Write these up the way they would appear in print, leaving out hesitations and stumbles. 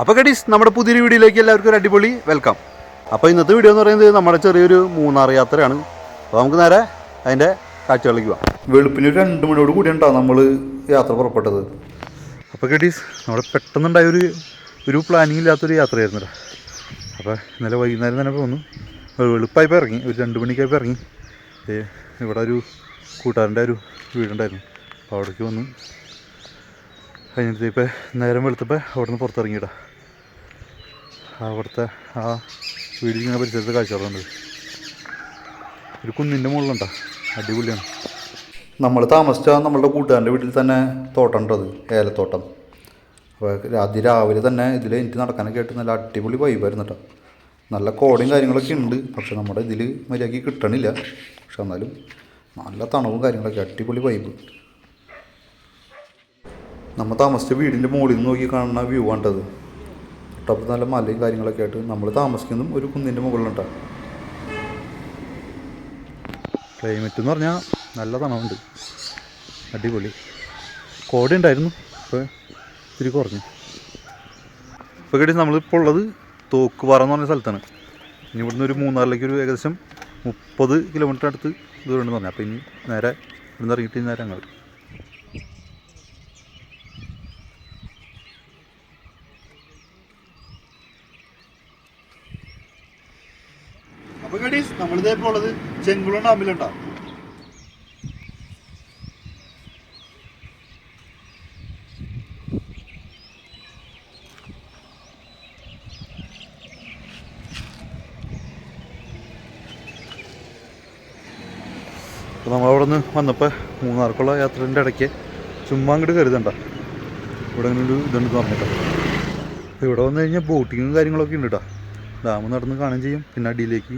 അപ്പോൾ ഗഡീസ് നമ്മുടെ പുതിയൊരു വീഡിയോയിലേക്ക് എല്ലാവർക്കും ഒരു അടിപൊളി വെൽക്കം. അപ്പോൾ ഇന്നത്തെ വീഡിയോ എന്ന് പറയുന്നത് നമ്മുടെ ചെറിയൊരു മൂന്നാർ യാത്രയാണ്. അപ്പോൾ നമുക്ക് നേരെ അതിൻ്റെ കാഴ്ചകളിലേക്ക് പോകാം. വെളുപ്പിന് 2 മണിയോട് കൂടിയാണ് നമ്മൾ യാത്ര പുറപ്പെട്ടത്. അപ്പോൾ ഗഡീസ് നമ്മുടെ പെട്ടെന്നുണ്ടായ ഒരു പ്ലാനിങ് ഇല്ലാത്തൊരു യാത്രയായിരുന്നു കേട്ടോ. അപ്പോൾ ഇന്നലെ വൈകുന്നേരം തന്നെ പോന്നു, വെളുപ്പായപ്പോൾ ഇറങ്ങി, ഒരു 2 മണിക്കായപ്പോൾ ഇറങ്ങി. ഇവിടെ ഒരു കൂട്ടുകാരൻ്റെ ഒരു വീടുണ്ടായിരുന്നു, അപ്പോൾ അവിടേക്ക് വന്നു. കഴിഞ്ഞിട്ട് ഇപ്പോൾ നേരം വെളുത്തപ്പോൾ അവിടെ നിന്ന് പുറത്തിറങ്ങിയിട്ടാ. അവിടുത്തെ ആ വീടിങ്ങനെ പരിസരത്ത് കാഴ്ചകളുണ്ട്. ഒരു കുന്നിൻ്റെ മുകളിലുണ്ടോ, അടിപൊളിയാണ്. നമ്മൾ താമസിച്ച നമ്മളുടെ കൂട്ടുകാരൻ്റെ വീട്ടിൽ തന്നെ തോട്ടം ഉണ്ടത്, ഏലത്തോട്ടം. അപ്പോൾ രാവിലെ തന്നെ ഇതിൽ എനിക്ക് നടക്കാനൊക്കെ ആയിട്ട് നല്ല അടിപൊളി വൈബായിരുന്നു കേട്ടോ. നല്ല കോടയും കാര്യങ്ങളൊക്കെ ഉണ്ട്, പക്ഷെ നമ്മുടെ ഇതിൽ മര്യാദയ്ക്ക് കിട്ടണില്ല. പക്ഷെ എന്നാലും നല്ല തണവും കാര്യങ്ങളൊക്കെ, അടിപൊളി വൈബ്. നമ്മൾ താമസിച്ച വീടിൻ്റെ മുകളിൽ നിന്ന് നോക്കി കാണുന്ന വ്യൂ ആണ്ടത്. തൊട്ടപ്പുറത്ത് നല്ല മലയും കാര്യങ്ങളൊക്കെ ആയിട്ട്. നമ്മൾ താമസിക്കുന്നതും ഒരു കുന്നിൻ്റെ മുകളിലുണ്ടാകും. ക്ലൈമറ്റ് എന്ന് പറഞ്ഞാൽ നല്ല തണവുണ്ട്, അടിപൊളി. കോട ഉണ്ടായിരുന്നു, ഇപ്പോൾ ഇത്തിരി കുറഞ്ഞു. ഇപ്പോൾ കേട്ടി നമ്മളിപ്പോൾ ഉള്ളത് തോക്കുപാറ എന്ന് പറഞ്ഞ സ്ഥലത്താണ്. ഇനി ഇവിടുന്ന് ഒരു മൂന്നാറിലേക്ക് ഒരു ഏകദേശം 30 കിലോമീറ്റർ അടുത്ത് ദൂരമുണ്ടെന്ന് പറഞ്ഞു. അപ്പോൾ ഇനി നേരെ ഇവിടുന്ന് ഇറങ്ങിയിട്ട് നേരെ അങ്ങോട്ട്. അപ്പോൾ ഗഡീസ് നമ്മളിതേപ്പോൾ ഉള്ളത് ചെങ്കുളം ഡാമിലുണ്ടാവും. അപ്പോൾ നമ്മളവിടെ നിന്ന് വന്നപ്പോൾ മൂന്നാർക്കുള്ള യാത്രേൻ്റെ ഇടയ്ക്ക് ചുമ്മാ അങ്ങോട്ട് കരുതണ്ട, ഇവിടെ അങ്ങനെ ഒരു ഇതുണ്ട് പറഞ്ഞിട്ടോ. ഇവിടെ വന്നു കഴിഞ്ഞാൽ ബോട്ടിങ്ങും കാര്യങ്ങളൊക്കെ ഉണ്ട് കേട്ടോ. ഡാം നടന്ന് കാണുകയും ചെയ്യും, പിന്നെ അടിയിലേക്ക്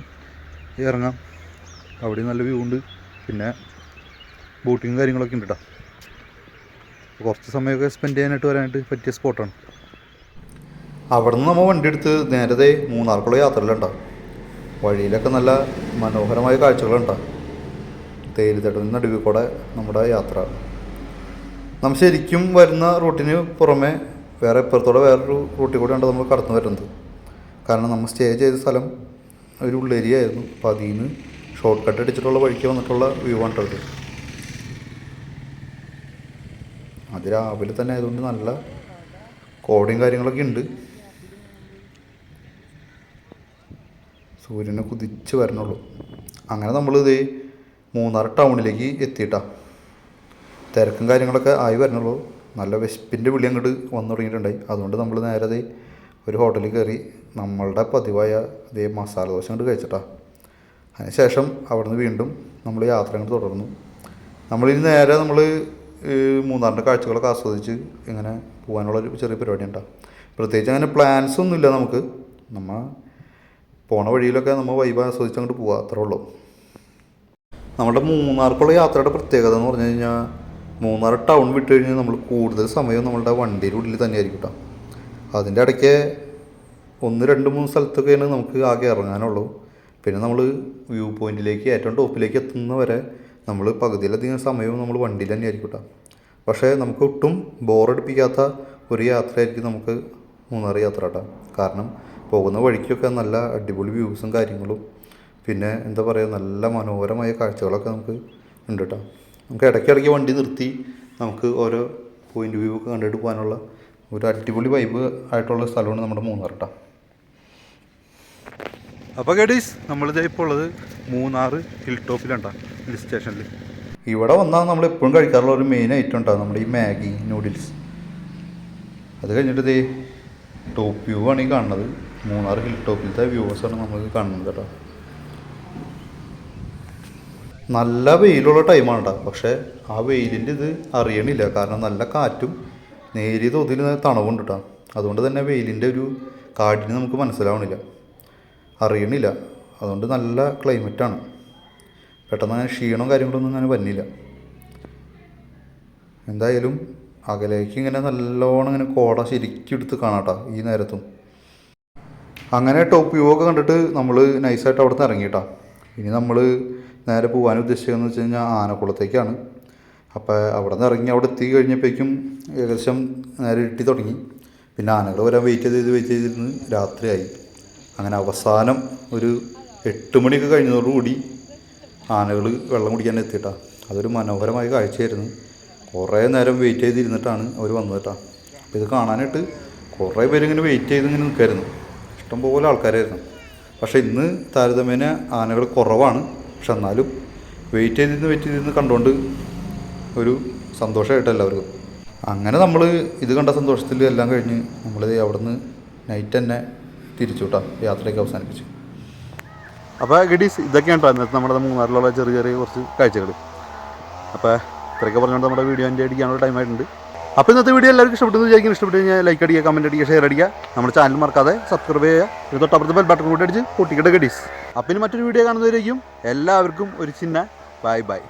ഇറങ്ങാം. അവിടെ നല്ല വ്യൂ ഉണ്ട്, പിന്നെ ബോട്ടിങ്ങും കാര്യങ്ങളൊക്കെ ഉണ്ട് കേട്ടോ. കുറച്ച് സമയമൊക്കെ സ്പെൻഡ് ചെയ്യാനായിട്ട് വരാനായിട്ട് പറ്റിയ സ്പോട്ടാണ്. അവിടെ നിന്ന് നമ്മൾ വണ്ടി എടുത്ത് നേരത്തെ മൂന്നാർക്കുള്ള യാത്രയിലുണ്ടാവും. വഴിയിലൊക്കെ നല്ല മനോഹരമായ കാഴ്ചകളുണ്ടാവും. തേയിലത്തോട്ടത്തിന് നടുവിൽ കൂടെ നമ്മുടെ യാത്ര. നമ്മൾ ശരിക്കും വരുന്ന റൂട്ടിന് പുറമെ വേറെ ഇപ്പുറത്തോടെ വേറൊരു റൂട്ടിൽ കൂടെയാണ് നമ്മൾ കടന്നു വരുന്നത്. കാരണം നമ്മൾ സ്റ്റേ ചെയ്ത സ്ഥലം ഒരു ഉള്ളേരിയ ആയിരുന്നു. അപ്പോൾ അതിൽ നിന്ന് ഷോർട്ട് കട്ട് അടിച്ചിട്ടുള്ള വഴിക്ക് വന്നിട്ടുള്ള വ്യൂ ആണ് കേട്ടത്. അത് രാവിലെ തന്നെ ആയതുകൊണ്ട് നല്ല കോടയും കാര്യങ്ങളൊക്കെ ഉണ്ട്. സൂര്യനെ കുതിച്ച് വരണുള്ളൂ. അങ്ങനെ നമ്മളിത് മൂന്നാർ ടൗണിലേക്ക് എത്തിയിട്ടാ. തിരക്കും കാര്യങ്ങളൊക്കെ ആയി വരണുള്ളൂ. നല്ല വിശപ്പിൻ്റെ വിളി അങ്ങോട്ട് വന്നു തുടങ്ങിയിട്ടുണ്ടായി. അതുകൊണ്ട് നമ്മൾ നേരെ ഒരു ഹോട്ടലിൽ കയറി നമ്മളുടെ പതിവായ ഇതേ മസാല ദോശ അങ്ങോട്ട് കഴിച്ചിട്ടാ. അതിനുശേഷം അവിടെ നിന്ന് വീണ്ടും നമ്മൾ യാത്ര അങ്ങോട്ട് തുടർന്നു. നമ്മളിനി നേരെ നമ്മൾ മൂന്നാറിൻ്റെ കാഴ്ചകളൊക്കെ ആസ്വദിച്ച് ഇങ്ങനെ പോകാനുള്ളൊരു ചെറിയ പരിപാടി ഉണ്ടാകും. പ്രത്യേകിച്ച് അങ്ങനെ പ്ലാൻസ് ഒന്നുമില്ല നമുക്ക്. നമ്മൾ പോണ വഴിയിലൊക്കെ നമ്മൾ വൈബ് ആസ്വദിച്ച് അങ്ങോട്ട് പോകാം, അത്രേ ഉള്ളൂ. നമ്മുടെ മൂന്നാർക്കുള്ള യാത്രയുടെ പ്രത്യേകത എന്ന് പറഞ്ഞു കഴിഞ്ഞാൽ മൂന്നാർ ടൗൺ വിട്ട് കഴിഞ്ഞാൽ നമ്മൾ കൂടുതൽ സമയം നമ്മളുടെ വണ്ടിയുടെ ഉള്ളിൽ തന്നെയായിരിക്കും കേട്ടോ. അതിൻ്റെ ഇടയ്ക്ക് 1, 2, 3 സ്ഥലത്തൊക്കെയാണ് നമുക്ക് ആകെ ഇറങ്ങാനുള്ളൂ. പിന്നെ നമ്മൾ വ്യൂ പോയിൻറ്റിലേക്ക് ഏറ്റവും ടോപ്പിലേക്ക് എത്തുന്നവരെ നമ്മൾ പകുതിയിലധികം സമയവും നമ്മൾ വണ്ടിയിൽ തന്നെയായിരിക്കും കേട്ടോ. പക്ഷേ നമുക്ക് ഒട്ടും ബോറടിപ്പിക്കാത്ത ഒരു യാത്രയായിരിക്കും നമുക്ക് മൂന്നാർ യാത്ര കേട്ടോ. കാരണം പോകുന്ന വഴിക്കൊക്കെ നല്ല അടിപൊളി വ്യൂസും കാര്യങ്ങളും, പിന്നെ എന്താ പറയുക, നല്ല മനോഹരമായ കാഴ്ചകളൊക്കെ നമുക്ക് ഉണ്ട് കേട്ടോ. നമുക്ക് ഇടയ്ക്കിടയ്ക്ക് വണ്ടി നിർത്തി നമുക്ക് ഓരോ പോയിൻ്റ് വ്യൂ ഒക്കെ കണ്ടിട്ട് പോകാനുള്ള ഒരു അടിപൊളി വൈബ് ആയിട്ടുള്ള സ്ഥലമാണ് നമ്മുടെ മൂന്നാർ കേട്ടോ. അപ്പോൾ ഗഡീസ് നമ്മളിത് ഇപ്പോൾ ഉള്ളത് മൂന്നാർ ഹിൽ ടോപ്പിലുണ്ടാ, ഹിൽ സ്റ്റേഷനിൽ. ഇവിടെ വന്നാൽ നമ്മൾ എപ്പോഴും കഴിക്കാറുള്ള ഒരു മെയിൻ ഐറ്റം ഉണ്ടാകും നമ്മുടെ ഈ മാഗി നൂഡിൽസ്. അത് കഴിഞ്ഞിട്ട് ഇതേ ടോപ്പ് വ്യൂ ആണ് ഈ കാണുന്നത്. മൂന്നാർ ഹിൽ ടോപ്പിലത്തെ വ്യൂവേഴ്സാണ് നമ്മൾ കാണുന്നത് കേട്ടോ. നല്ല വെയിലുള്ള ടൈമാണ് കേട്ടോ. പക്ഷേ ആ വെയിലിൻ്റെ ഇത് അറിയണില്ല, കാരണം നല്ല കാറ്റും നേരിയ തോതിൽ തണവുണ്ട് കേട്ടോ. അതുകൊണ്ട് തന്നെ വെയിലിൻ്റെ ഒരു കാറ്റിന് നമുക്ക് മനസ്സിലാവണില്ല, അറിയണില്ല. അതുകൊണ്ട് നല്ല ക്ലൈമറ്റാണ്. പെട്ടെന്ന് അങ്ങനെ ക്ഷീണവും കാര്യങ്ങളൊന്നും അങ്ങനെ വരുന്നില്ല. എന്തായാലും അകലേക്ക് ഇങ്ങനെ നല്ലോണം ഇങ്ങനെ കോട ശരിക്കും എടുത്ത് കാണാം കേട്ടോ ഈ നേരത്തും. അങ്ങനെ ടോപ്പ് വ്യൂ ഒക്കെ കണ്ടിട്ട് നമ്മൾ നൈസായിട്ട് അവിടെ നിന്ന് ഇറങ്ങിയിട്ടാ. ഇനി നമ്മൾ നേരെ പോകാൻ ഉദ്ദേശിച്ചതെന്ന് വെച്ച് കഴിഞ്ഞാൽ ആനക്കുളത്തേക്കാണ്. അപ്പോൾ അവിടെ നിന്ന് ഇറങ്ങി അവിടെ എത്തി കഴിഞ്ഞപ്പോഴേക്കും ഏകദേശം നേരെ ഇരുട്ടി തുടങ്ങി. പിന്നെ ആനകൾ വരാൻ വെയിറ്റ് ചെയ്തിരുന്ന് രാത്രിയായി. അങ്ങനെ അവസാനം ഒരു 8 മണിയൊക്കെ കഴിഞ്ഞതോടുകൂടി ആനകൾ വെള്ളം കുടിക്കാൻ എത്തിയിട്ടാണ്. അതൊരു മനോഹരമായ കാഴ്ചയായിരുന്നു. കുറേ നേരം വെയിറ്റ് ചെയ്തിരുന്നിട്ടാണ് അവർ വന്നത് കേട്ടോ. അപ്പോൾ ഇത് കാണാനായിട്ട് കുറേ പേരിങ്ങനെ വെയിറ്റ് ചെയ്തിങ്ങനെ നിൽക്കുമായിരുന്നു. ഇഷ്ടംപോലെ ആൾക്കാരായിരുന്നു. പക്ഷേ ഇന്ന് താരതമ്യേന ആനകൾ കുറവാണ്. പക്ഷെ എന്നാലും വെയിറ്റ് ചെയ്തിരുന്ന് കണ്ടുകൊണ്ട് ഒരു സന്തോഷമായിട്ട് എല്ലാവർക്കും. അങ്ങനെ നമ്മൾ ഇത് കണ്ട സന്തോഷത്തിൽ എല്ലാം കഴിഞ്ഞ് നമ്മൾ അവിടെ നിന്ന് നൈറ്റ് തന്നെ തിരിച്ചു കേട്ടോ, യാത്രയൊക്കെ അവസാനിപ്പിച്ചു. അപ്പോൾ ഗഡീസ് ഇതൊക്കെയാണ് കേട്ടോ ഇന്നത്തെ നമ്മുടെ മൂന്നാറിലുള്ള ചെറിയ ചെറിയ കുറച്ച് കാഴ്ചകൾ. അപ്പോൾ ഇത്രയൊക്കെ പറഞ്ഞുകൊണ്ട് നമ്മുടെ വീഡിയോ എൻ്റെ അടിക്കാനുള്ള ടൈം ആയിട്ടുണ്ട്. അപ്പോൾ ഇന്നത്തെ വീഡിയോ എല്ലാവർക്കും ഇഷ്ടപ്പെട്ടു വിചാരിക്കും. ഇഷ്ടപ്പെട്ട് കഴിഞ്ഞാൽ ലൈക്ക് അടിക്കുക, കമൻറ്റ് അടിക്കുക, ഷെയർ അടിക്കുക. നമ്മുടെ ചാനൽ മറക്കാതെ സബ്സ്ക്രൈബ് ചെയ്യുക. ഇത് തൊട്ടപ്പുറത്ത് ബെൽ ബട്ടൺ കൂടി അടിച്ച് പൊട്ടിക്കട്ടെ ഗഡീസ്. അപ്പോൾ ഇനി മറ്റൊരു വീഡിയോ കാണുന്നവരേക്കും എല്ലാവർക്കും ഒരു ചിന്ന ബൈ ബൈ.